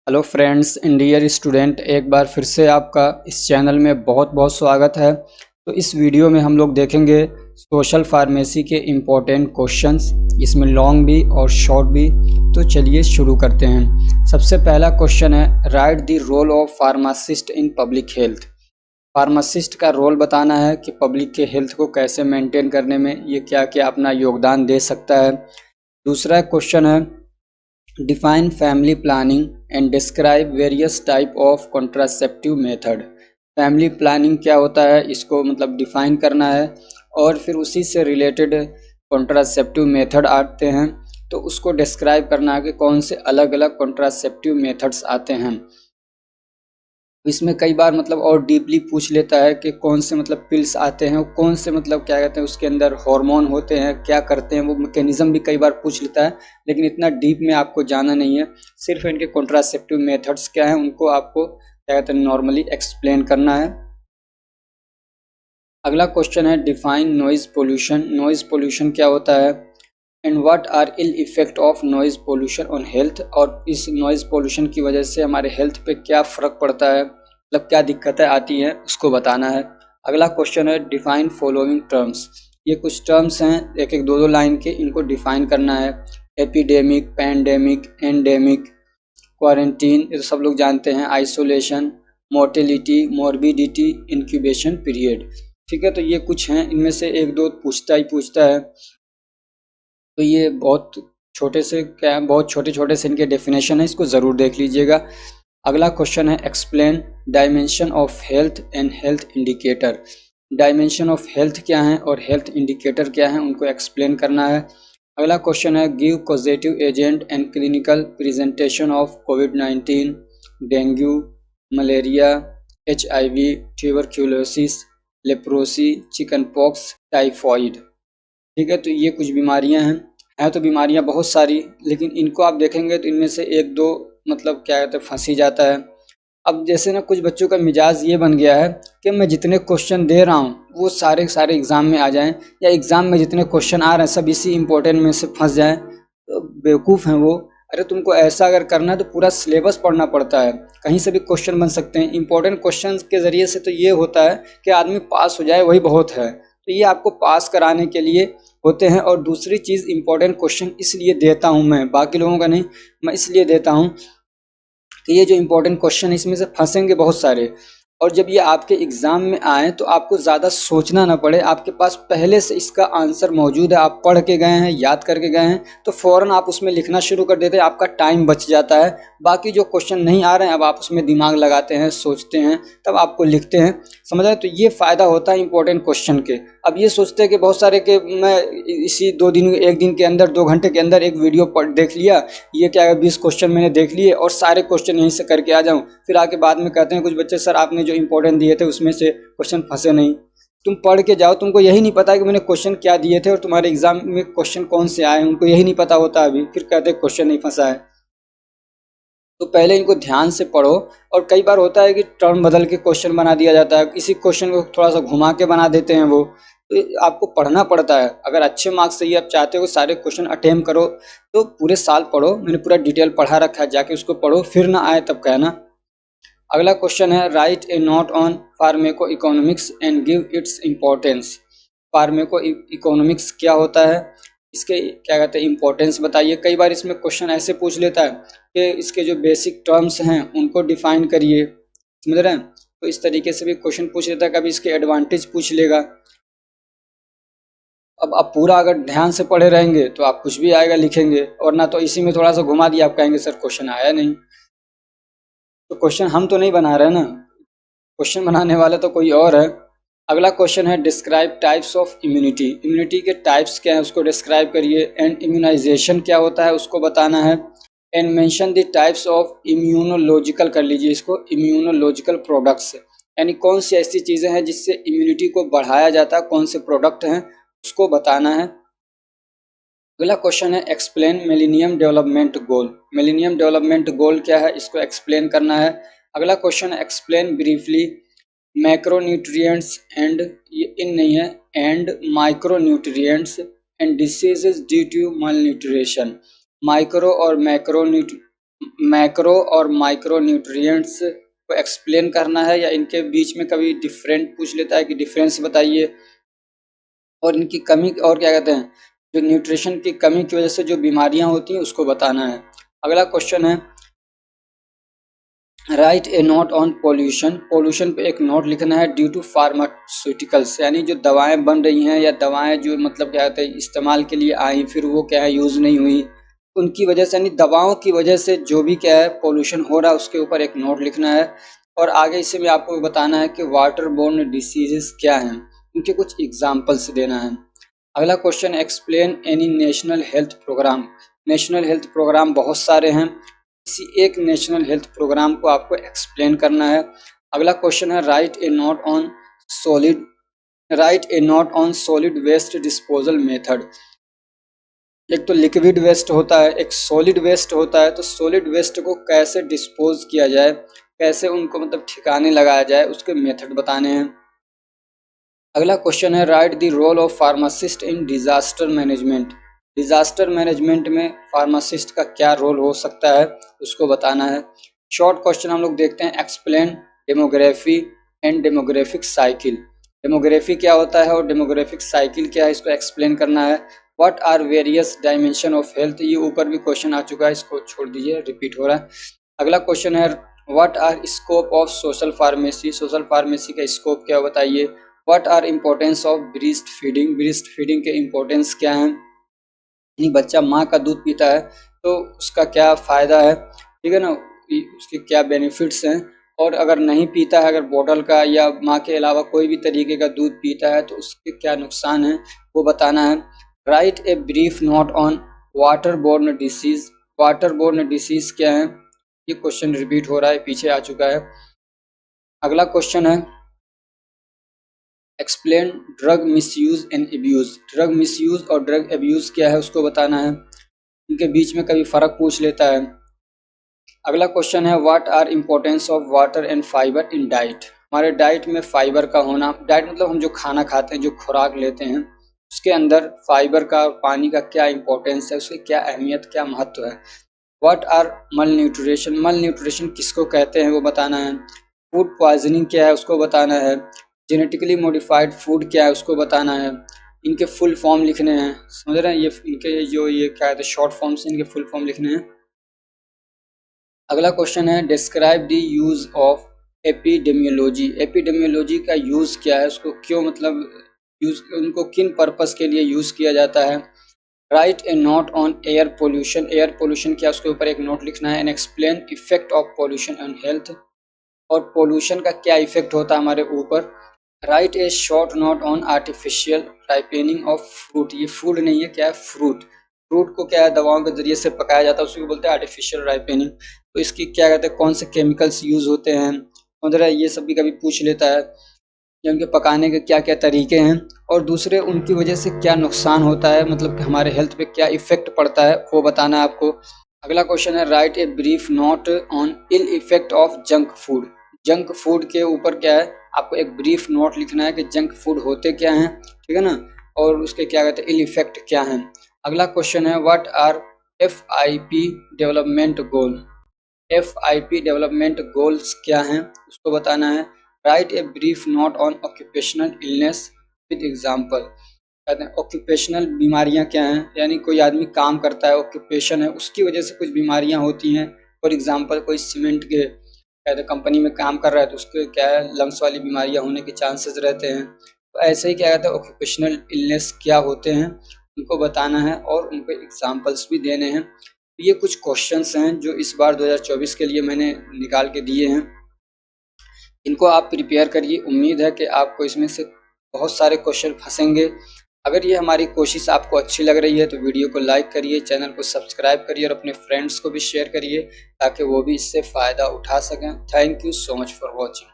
Hello friends and dear student, एक बार फिर से आपका इस चैनल में बहुत बहुत स्वागत है। तो इस वीडियो में हम लोग देखेंगे सोशल फार्मेसी के इम्पोर्टेंट क्वेश्चंस, इसमें लॉन्ग भी और शॉर्ट भी। तो चलिए शुरू करते हैं। सबसे पहला क्वेश्चन है, write the role of pharmacist in public health. Pharmacist का रोल बताना है कि पब्लिक के हेल्थ को कैसे मेंटेन करने में ये क्या क्या अपना योगदान दे सकता है। दूसरा क्वेश्चन है, define family planning and describe various type of contraceptive method. Family planning क्या होता है, इसको मतलब डिफाइन करना है और फिर उसी से रिलेटेड कॉन्ट्रासेप्टिव मेथड आते हैं तो उसको डिस्क्राइब करना है कि कौन से अलग अलग कॉन्ट्रासेप्टिव मेथड्स आते हैं। इसमें कई बार मतलब और डीपली पूछ लेता है कि कौन से मतलब पिल्स आते हैं, कौन से मतलब क्या कहते हैं उसके अंदर हार्मोन होते हैं, क्या करते हैं, वो मैकेनिज्म भी कई बार पूछ लेता है। लेकिन इतना डीप में आपको जाना नहीं है, सिर्फ इनके कॉन्ट्रासेप्टिव मेथड्स क्या हैं उनको आपको क्या कहते हैं नॉर्मली एक्सप्लेन करना है। अगला क्वेश्चन है, define noise pollution. Noise pollution क्या होता है and what are ill effect of noise pollution on health, और इस नॉइज पोल्यूशन की वजह से हमारे हेल्थ पे क्या फ़र्क पड़ता है, मतलब क्या दिक्कतें आती हैं उसको बताना है। अगला क्वेश्चन है, डिफाइन फॉलोइंग टर्म्स। ये कुछ टर्म्स हैं, एक एक दो दो लाइन के, इनको डिफाइन करना है। एपिडेमिक, पैंडेमिक, एंडेमिक, क्वारंटीन ये तो सब लोग जानते हैं, isolation, mortality, morbidity, incubation period. ठीक है, तो ये कुछ हैं, इनमें से एक दो पूछता ही पूछता है। तो ये बहुत छोटे से क्या है, बहुत छोटे छोटे से इनके डेफिनेशन है, इसको ज़रूर देख लीजिएगा। अगला क्वेश्चन है, explain dimension of health and health indicator. Dimension of health क्या है और हेल्थ इंडिकेटर क्या है उनको एक्सप्लेन करना है। अगला क्वेश्चन है, give causative agent and clinical presentation of covid, dengue, malaria, HIV, tuberculosis, leprosy, chicken pox, typhoid. ठीक है, तो ये कुछ बीमारियां हैं तो बीमारियां बहुत सारी, लेकिन इनको आप देखेंगे तो इनमें से एक दो मतलब क्या कहते हैं फंसी जाता है। अब जैसे ना कुछ बच्चों का मिजाज ये बन गया है कि मैं जितने क्वेश्चन दे रहा हूँ वो सारे सारे एग्ज़ाम में आ जाएं, या एग्ज़ाम में जितने क्वेश्चन आ रहे हैं सब इसी इंपॉर्टेंट में से फंस जाएं। तो बेवकूफ़ हैं वो। अरे तुमको ऐसा अगर करना है तो पूरा सिलेबस पढ़ना पड़ता है, कहीं से भी क्वेश्चन बन सकते हैं। इंपॉर्टेंट क्वेश्चन के ज़रिए से तो ये होता है कि आदमी पास हो जाए, वही बहुत है। तो ये आपको पास कराने के लिए होते हैं। और दूसरी चीज़, इंपॉर्टेंट क्वेश्चन इसलिए देता हूँ मैं, बाकी लोगों का नहीं, मैं इसलिए देता हूँ कि ये जो इंपॉर्टेंट क्वेश्चन है इसमें से फंसेंगे बहुत सारे, और जब ये आपके एग्ज़ाम में आए तो आपको ज़्यादा सोचना ना पड़े, आपके पास पहले से इसका आंसर मौजूद है, आप पढ़ के गए हैं, याद करके गए हैं, तो फ़ौरन आप उसमें लिखना शुरू कर देते हैं, आपका टाइम बच जाता है। बाकी जो क्वेश्चन नहीं आ रहे हैं अब आप उसमें दिमाग लगाते हैं, सोचते हैं, तब आपको लिखते हैं। समझ रहे हैं? तो ये फ़ायदा होता है इंपॉर्टेंट क्वेश्चन के। अब ये सोचते हैं कि बहुत सारे कि मैं इसी 2 दिन, 1 दिन के अंदर, 2 घंटे के अंदर एक वीडियो पढ़ देख लिया, ये क्या है 20 क्वेश्चन मैंने देख लिए और सारे क्वेश्चन यहीं से करके आ जाऊं, फिर आके बाद में कहते हैं कुछ बच्चे, सर आपने जो इंपॉर्टेंट दिए थे उसमें से क्वेश्चन फंसे नहीं। तुम पढ़ के जाओ, तुमको यही नहीं पता कि मैंने क्वेश्चन क्या दिए थे और तुम्हारे एग्जाम में क्वेश्चन कौन से आए हैं, उनको यही नहीं पता होता अभी, फिर कहते हैं क्वेश्चन नहीं फंसा है। तो पहले इनको ध्यान से पढ़ो। और कई बार होता है कि टर्म बदल के क्वेश्चन बना दिया जाता है, किसी क्वेश्चन को थोड़ा सा घुमा के बना देते हैं वो, तो आपको पढ़ना पड़ता है। अगर अच्छे मार्क्स चाहिए, आप चाहते हो सारे क्वेश्चन अटेम्प्ट करो तो पूरे साल पढ़ो। मैंने पूरा डिटेल पढ़ा रखा है, जाके उसको पढ़ो, फिर ना आए तब कहना। अगला क्वेश्चन है, write a note on pharmaco economics and give its importance. Pharmaco economics क्या होता है, इसके क्या कहते हैं इम्पोर्टेंस बताइए। कई बार इसमें क्वेश्चन ऐसे पूछ लेता है कि इसके जो बेसिक टर्म्स हैं उनको डिफाइन करिए, समझ रहे हैं? तो इस तरीके से भी क्वेश्चन पूछ लेता है, कभी इसके एडवांटेज पूछ लेगा। अब आप पूरा अगर ध्यान से पढ़े रहेंगे तो आप कुछ भी आएगा लिखेंगे, और ना तो इसी में थोड़ा सा घुमा दिया, आप कहेंगे सर क्वेश्चन आया नहीं। तो क्वेश्चन हम तो नहीं बना रहे ना, क्वेश्चन बनाने वाला तो कोई और है। अगला क्वेश्चन है, describe types of immunity. Immunity के टाइप्स क्या है उसको डिस्क्राइब करिए। एंड इम्यूनाइजेशन क्या होता है उसको बताना है। And mention the types of immunological, कर लीजिए इसको, इम्यूनोलॉजिकल प्रोडक्ट्स, यानी कौन सी ऐसी चीज़ें हैं जिससे इम्यूनिटी को बढ़ाया जाता है, कौन से प्रोडक्ट हैं उसको बताना है। अगला क्वेश्चन है, explain millennium development goal. Millennium development goal क्या है इसको एक्सप्लेन करना है। अगला क्वेश्चन है, एक्सप्लेन ब्रीफली मैक्रोन्यूट्रिएंट्स एंड, ये इन नहीं है, and micronutrients and diseases due to malnutrition. Micro और मैक्रो मैक्रो और माइक्रो न्यूट्रिएंट्स को एक्सप्लेन करना है, या इनके बीच में कभी डिफरेंट पूछ लेता है कि डिफरेंस बताइए, और इनकी कमी और क्या कहते हैं, जो न्यूट्रिशन की कमी की वजह से जो बीमारियां होती हैं उसको बताना है। अगला क्वेश्चन है write a note on pollution. Pollution पे एक नोट लिखना है ड्यू टू फार्मास्यूटिकल्स, यानी जो दवाएं बन रही हैं या दवाएं जो मतलब क्या कहते हैं इस्तेमाल के लिए आई फिर वो क्या है यूज़ नहीं हुई, उनकी वजह से यानी दवाओं की वजह से जो भी क्या है पोल्यूशन हो रहा है उसके ऊपर एक नोट लिखना है। और आगे इसे में आपको बताना है कि वाटर बोर्न डिसीजेस क्या हैं, उनके कुछ एग्जाम्पल्स देना है। अगला question explain any national health programme. National health programme बहुत सारे हैं, किसी एक नेशनल हेल्थ प्रोग्राम को आपको एक्सप्लेन करना है। अगला क्वेश्चन है write a note on solid waste disposal method. एक तो लिक्विड वेस्ट होता है, एक सॉलिड वेस्ट होता है, तो सॉलिड वेस्ट को कैसे डिस्पोज किया जाए, कैसे उनको मतलब ठिकाने लगाया जाए, उसके मेथड बताने हैं। अगला क्वेश्चन है write the role of pharmacist in disaster management. Disaster management में फार्मासिस्ट का क्या रोल हो सकता है उसको बताना है। शॉर्ट क्वेश्चन हम लोग देखते हैं explain demography and demographic cycle. Demography क्या होता है और डेमोग्राफिक साइकिल क्या है, इसको एक्सप्लेन करना है। What are various dimension of health, ये ऊपर भी क्वेश्चन आ चुका है, इसको छोड़ दीजिए, रिपीट हो रहा है। अगला क्वेश्चन है what are scope of social pharmacy. Social pharmacy का स्कोप क्या बताइए। What are importance of breast feeding. Breast feeding के इम्पोर्टेंस क्या है, यानी बच्चा माँ का दूध पीता है तो उसका क्या फ़ायदा है, ठीक है ना, उसके क्या बेनिफिट्स हैं, और अगर नहीं पीता है, अगर बोतल का या माँ के अलावा कोई भी तरीके का दूध पीता है तो उसके क्या नुकसान है वो बताना है। Write a brief note on water borne disease. Water borne disease क्या है, ये क्वेश्चन रिपीट हो रहा है, पीछे आ चुका है। अगला क्वेश्चन है explain drug misuse and abuse. Drug misuse और ड्रग एब्यूज क्या है उसको बताना है, इनके बीच में कभी फ़र्क पूछ लेता है। अगला क्वेश्चन है what are importance of water and fibre in diet. हमारे डाइट में फाइबर का होना, डाइट मतलब हम जो खाना खाते हैं, जो खुराक लेते हैं, उसके अंदर फाइबर का और पानी का क्या इंपॉर्टेंस है, उसकी क्या अहमियत, क्या महत्व है। व्हाट आर मल न्यूट्रिशन। मल न्यूट्रिशन किसको कहते हैं वो बताना है। फूड पॉइजनिंग क्या है उसको बताना है। जेनेटिकली मॉडिफाइड फूड क्या है उसको बताना है। इनके फुल फॉर्म लिखने हैं, समझ रहे हैं, ये इनके जो ये क्या है शॉर्ट फॉर्म्स, इनके फुल फॉर्म लिखने हैं। अगला क्वेश्चन है describe the use of epidemiology. Epidemiology का यूज क्या है, उसको क्यों मतलब यूज, उनको किन पर्पस के लिए यूज किया जाता है। Write a note on air pollution. Air pollution क्या, उसके ऊपर एक नोट लिखना है। And explain effect of pollution on health, और पोल्यूशन का क्या इफेक्ट होता है हमारे ऊपर। Right A short note on artificial ripening of fruit. ये फूड नहीं है, क्या है, फ्रूट। फ्रूट को क्या है दवाओं के जरिए से पकाया जाता है, उसको बोलते हैं आर्टिफिशियल राइपेनिंग। तो इसकी क्या कहते हैं, कौन से केमिकल्स यूज होते हैं वगैरह, ये सब भी कभी पूछ लेता है, या उनके पकाने के क्या क्या तरीके हैं, और दूसरे उनकी वजह से क्या नुकसान होता है, मतलब कि हमारे हेल्थ पे क्या इफेक्ट पड़ता है वो बताना है आपको। अगला क्वेश्चन है write a brief note on ill effect of junk food. Junk food के ऊपर क्या है आपको एक ब्रीफ नोट लिखना है कि जंक फूड होते क्या हैं, ठीक है ना, और उसके क्या कहते हैं इल इफेक्ट क्या हैं। अगला क्वेश्चन है what are FIP development goal. FIP development goals क्या हैं उसको बताना है। Write a brief note on occupational illness with example. कहते हैं ऑक्यूपेशनल बीमारियां क्या हैं, यानी कोई आदमी काम करता है, ऑक्यूपेशन है, उसकी वजह से कुछ बीमारियां होती हैं। फॉर एग्जांपल कोई सीमेंट के कहते कंपनी में काम कर रहा है तो उसके क्या है लंग्स वाली बीमारियां होने के चांसेस रहते हैं। तो ऐसे ही क्या कहते हैं ऑक्यूपेशनल इलनेस क्या होते हैं उनको बताना है, और उनको एग्जाम्पल्स भी देने हैं। तो ये कुछ क्वेश्चंस हैं जो इस बार 2024 के लिए मैंने निकाल के दिए हैं, इनको आप प्रिपेयर करिए। उम्मीद है कि आपको इसमें से बहुत सारे क्वेश्चन फंसेंगे। अगर ये हमारी कोशिश आपको अच्छी लग रही है तो वीडियो को लाइक करिए, चैनल को सब्सक्राइब करिए और अपने फ्रेंड्स को भी शेयर करिए ताकि वो भी इससे फ़ायदा उठा सकें। Thank you so much for watching.